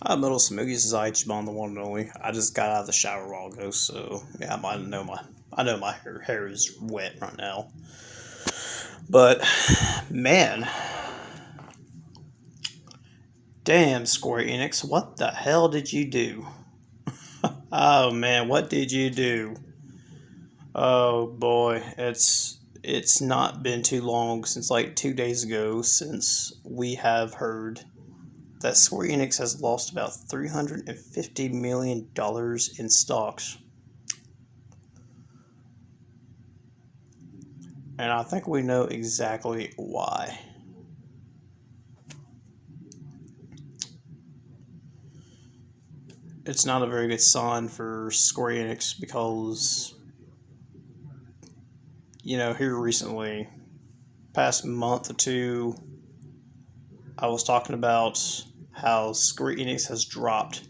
Hi, Middle Smoothies is Ichiban, the one and only. I just got out of the shower a while ago, so yeah, I know my hair is wet right now. But man, damn Square Enix, what the hell did you do? Oh man, what did you do? Oh boy, it's not been too long since like 2 days ago since we have heard that Square Enix has lost about $350 million in stocks. And I think we know exactly why. It's not a very good sign for Square Enix because, here recently, past month or two, I was talking about how Square Enix has dropped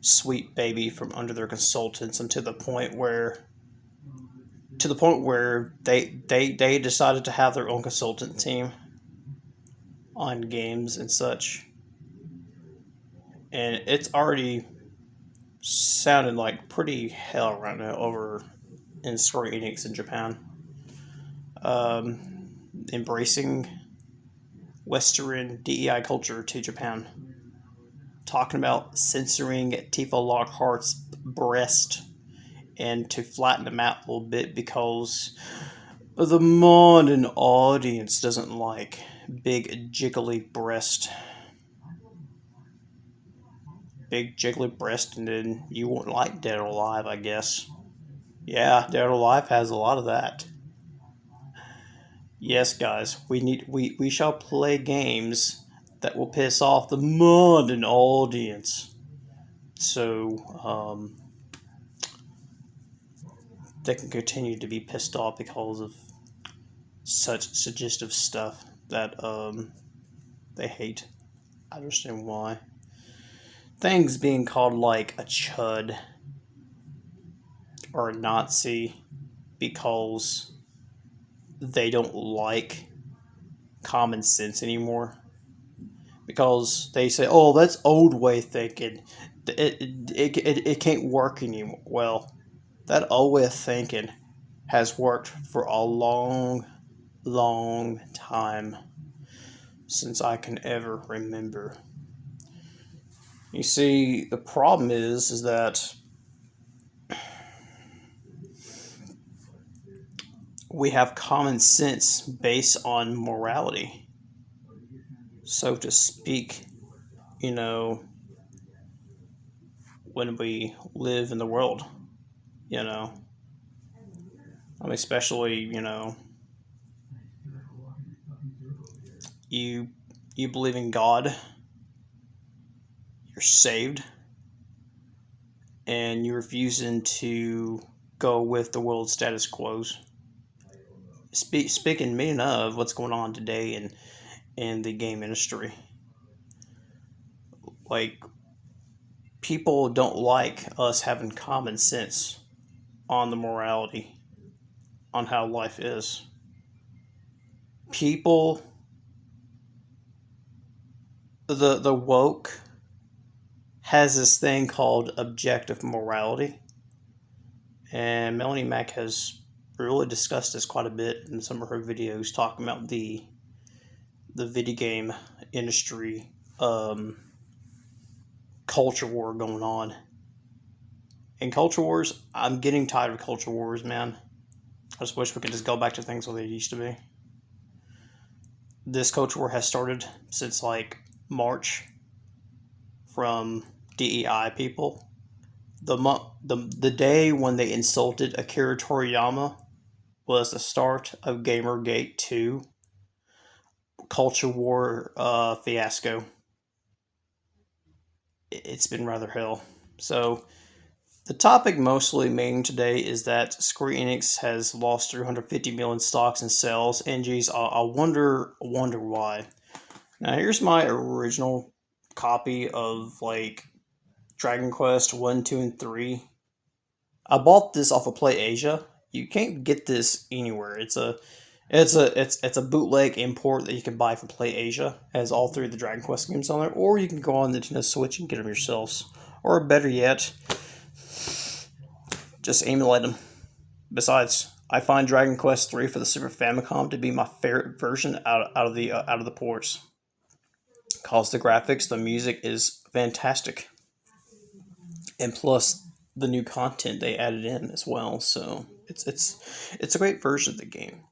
Sweet Baby from under their consultants and to the point where they decided to have their own consultant team on games and such. And it's already sounding like pretty hell right now over in Square Enix in Japan. Embracing Western DEI culture to Japan. Talking about censoring Tifa Lockhart's breast and to flatten them out a little bit because the modern audience doesn't like big jiggly breast. Big jiggly breast, and then you won't like Dead or Alive, I guess. Yeah, Dead or Alive has a lot of that. Yes, guys, we shall play games that will piss off the modern audience. So they can continue to be pissed off because of such suggestive stuff that they hate. I understand why. Things being called like a chud or a Nazi because they don't like common sense anymore. Because they say, oh, that's old way thinking. It can't work anymore. Well, that old way of thinking has worked for a long, long time since I can ever remember. You see, the problem is that we have common sense based on morality, so to speak. You know, when we live in the world, you know, especially you you believe in God, you're saved, and you're refusing to go with the world status quos. Speaking meaning of what's going on today in the game industry, like people don't like us having common sense on the morality on how life is. People, the woke has this thing called objective morality, and Melanie Mack has really discussed this quite a bit in some of her videos, talking about the video game industry culture war going on. And culture wars, I'm getting tired of culture wars, man. I just wish we could just go back to things where they used to be. This culture war has started since like March from DEI people. The day when they insulted Akira Toriyama was the start of Gamergate 2 culture war fiasco. It's been rather hell. So the topic mostly main today is that Square Enix has lost 350 million stocks in sales, and geez, I wonder why. Now here's my original copy of like Dragon Quest 1, 2, and 3. I bought this off of Play Asia. You can't get this anywhere. It's a bootleg import that you can buy from Play Asia. It has all three of the Dragon Quest games on there, or you can go on the Nintendo Switch and get them yourselves. Or better yet, just emulate them. Besides, I find Dragon Quest III for the Super Famicom to be my favorite version out of the ports. Cause the graphics, the music is fantastic, and plus the new content they added in as well. So it's a great version of the game.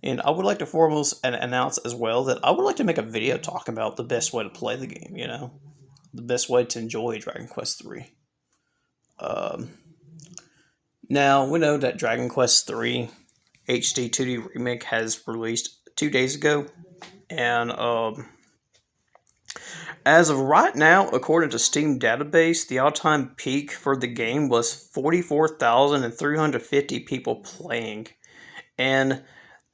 And I would like to foremost announce as well that I would like to make a video talking about the best way to play the game. The best way to enjoy Dragon Quest III. Um, Now we know that Dragon Quest III HD 2D Remake has released 2 days ago, and as of right now, according to Steam database, the all-time peak for the game was 44,350 people playing, and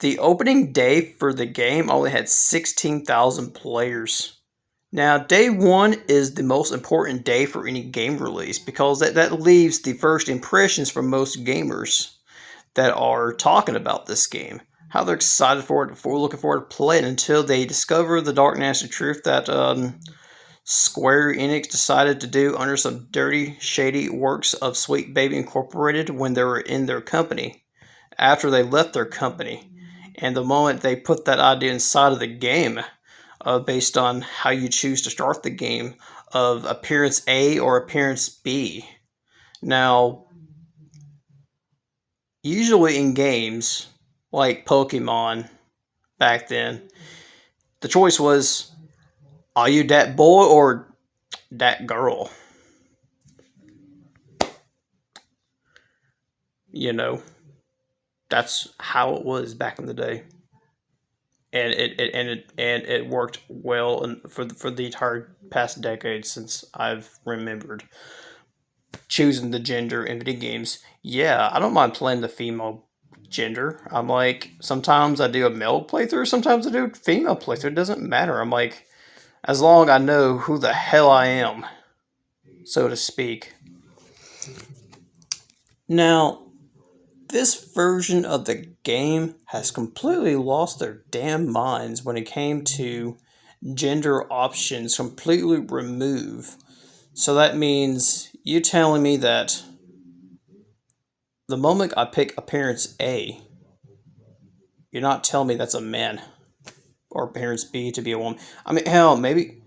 the opening day for the game only had 16,000 players. Now, day one is the most important day for any game release because that leaves the first impressions for most gamers that are talking about this game. How they're excited for it, for looking forward to play it until they discover the dark nasty truth that Square Enix decided to do under some dirty, shady works of Sweet Baby Incorporated when they were in their company, after they left their company. And the moment they put that idea inside of the game, based on how you choose to start the game, of appearance A or appearance B. Now, usually in games like Pokemon back then, the choice was, are you that boy or that girl? You know, that's how it was back in the day. And it worked well for the entire past decade since I've remembered choosing the gender in video games. Yeah, I don't mind playing the female gender. I'm like, sometimes I do a male playthrough, sometimes I do a female playthrough. It doesn't matter. I'm like, as long as I know who the hell I am, so to speak. Now, this version of the game has completely lost their damn minds when it came to gender options completely remove. So that means you telling me that the moment I pick appearance A, you're not telling me that's a man, or appearance B to be a woman. I mean, hell, maybe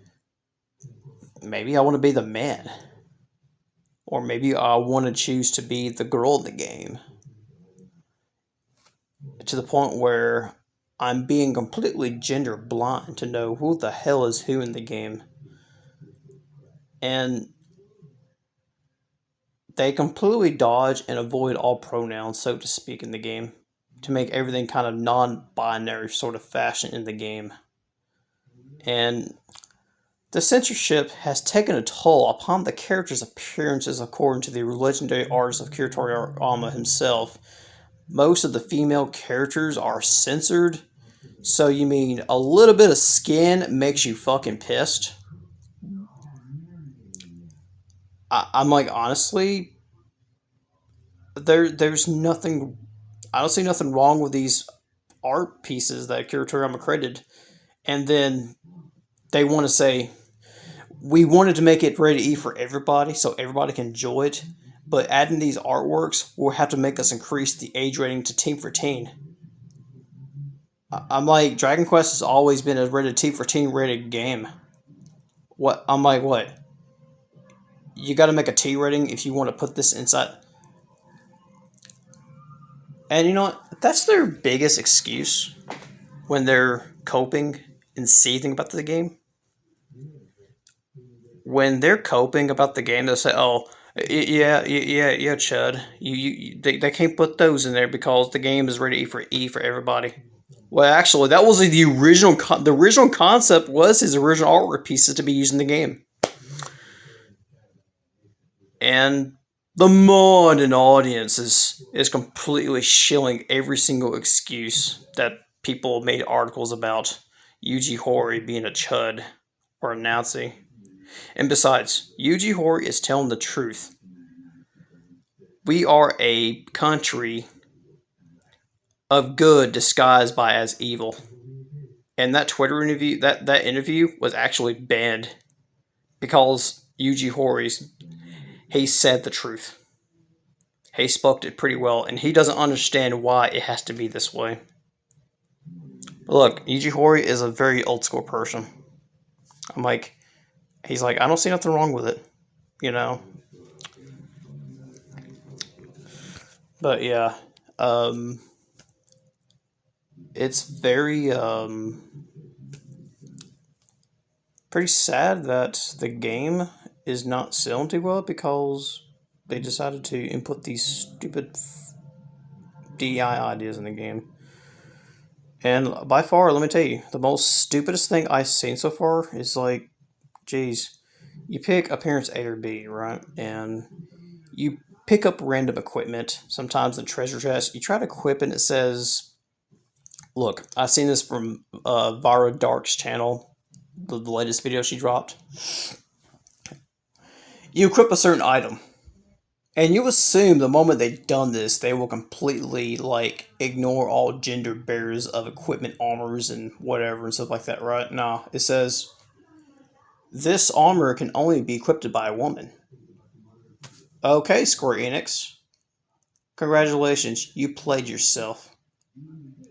I want to be the man, or maybe I want to choose to be the girl in the game. To the point where I'm being completely gender blind to know who the hell is who in the game. And they completely dodge and avoid all pronouns, so to speak, in the game to make everything kind of non binary sort of fashion in the game. And the censorship has taken a toll upon the characters' appearances, according to the legendary artist of Kira Toriyama himself. Most of the female characters are censored. So you mean a little bit of skin makes you fucking pissed? I'm like, honestly, there's nothing. I don't see nothing wrong with these art pieces that Kira Toriyama created, and then they want to say we wanted to make it ready to eat for everybody, so everybody can enjoy it. But adding these artworks will have to make us increase the age rating to teen for teen. I'm like, Dragon Quest has always been a rated T for teen rated game. What? I'm like, what? You got to make a T rating if you want to put this inside. And you know what? That's their biggest excuse when they're coping and seething about the game. When they're coping about the game, they'll say, "Oh, yeah, Chud. They can't put those in there because the game is ready for E for everybody." Well, actually, that was the original. The original concept was his original artwork pieces to be used in the game, and the modern audience is completely shilling every single excuse that people made articles about Yuji Horii being a chud or a Nazi. And besides, Yuji Horii is telling the truth. We are a country of good disguised by as evil. And that Twitter interview, that interview was actually banned because Yuji Horii, he said the truth. He spoke it pretty well, and he doesn't understand why it has to be this way. But look, Yuji Horii is a very old school person. I'm like, he's like, I don't see nothing wrong with it, you know. But yeah, it's very pretty sad that the game is not selling too well because they decided to input these stupid DI ideas in the game. And by far, let me tell you, the most stupidest thing I've seen so far is like, geez, you pick appearance A or B, right? And you pick up random equipment, sometimes in treasure chest. You try to equip and it says, look, I've seen this from Vara Dark's channel, the latest video she dropped. You equip a certain item, and you assume the moment they've done this, they will completely like ignore all gender barriers of equipment, armors, and whatever and stuff like that, right? No, it says this armor can only be equipped by a woman. Okay, Square Enix, congratulations, you played yourself.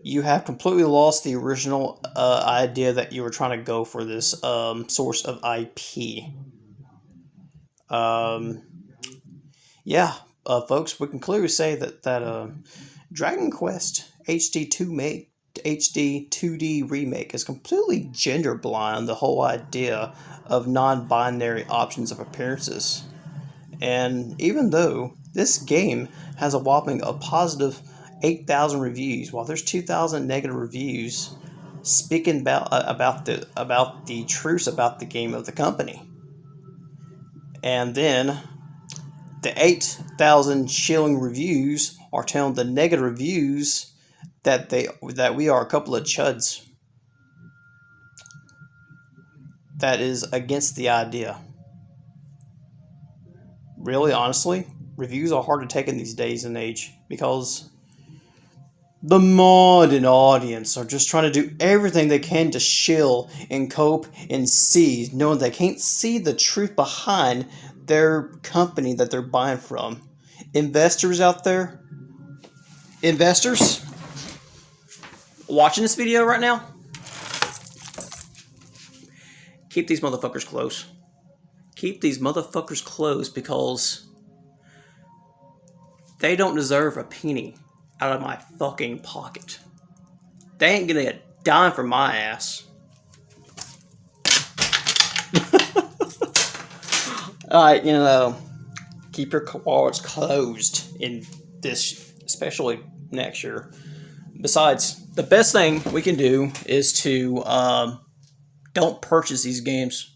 You have completely lost the original idea that you were trying to go for this source of IP. Um, yeah, folks, we can clearly say that Dragon Quest HD 2D remake is completely gender blind. The whole idea of non-binary options of appearances, and even though this game has a whopping a positive 8,000 reviews, while there's 2,000 negative reviews, speaking about the truths about the game of the company, and then the 8,000 shilling reviews are telling the negative reviews that we are a couple of chuds. That is against the idea. Really, honestly, reviews are hard to take in these days and age because the modern audience are just trying to do everything they can to shill and cope and see, knowing they can't see the truth behind their company that they're buying from. Investors out there, investors watching this video right now, keep these motherfuckers close. Keep these motherfuckers close because they don't deserve a penny out of my fucking pocket. They ain't gonna get a dime from my ass. Alright, keep your wallets closed in this, especially next year. Besides, the best thing we can do is to don't purchase these games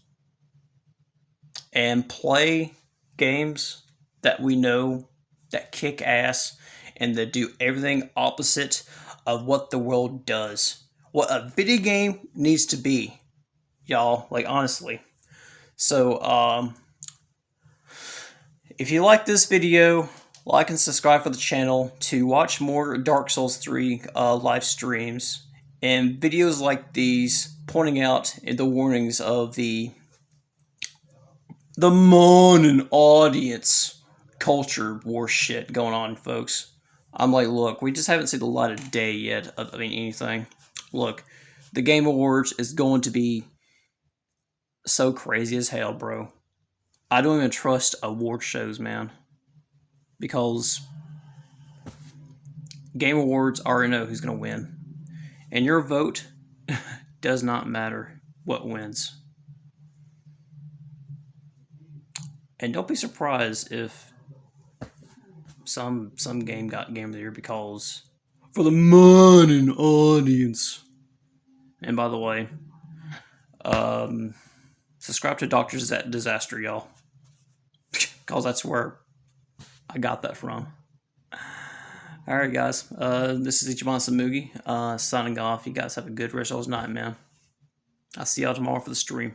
and play games that we know that kick ass and that do everything opposite of what the world does. What a video game needs to be, y'all. Like, honestly. So, if you like this video, like and subscribe for the channel to watch more Dark Souls 3 live streams and videos like these pointing out the warnings of the modern audience culture war shit going on, folks. I'm like, look, we just haven't seen the light of day yet of anything. Look, the Game Awards is going to be so crazy as hell, bro. I don't even trust award shows, man. Because Game Awards already know who's going to win. And your vote does not matter what wins. And don't be surprised if some game got Game of the Year because for the modern audience. And by the way, subscribe to Doctor Disaster, y'all. Because that's where I got that from. Alright, guys. This is Ichiban Samugi signing off. You guys have a good rest of the night, man. I'll see y'all tomorrow for the stream.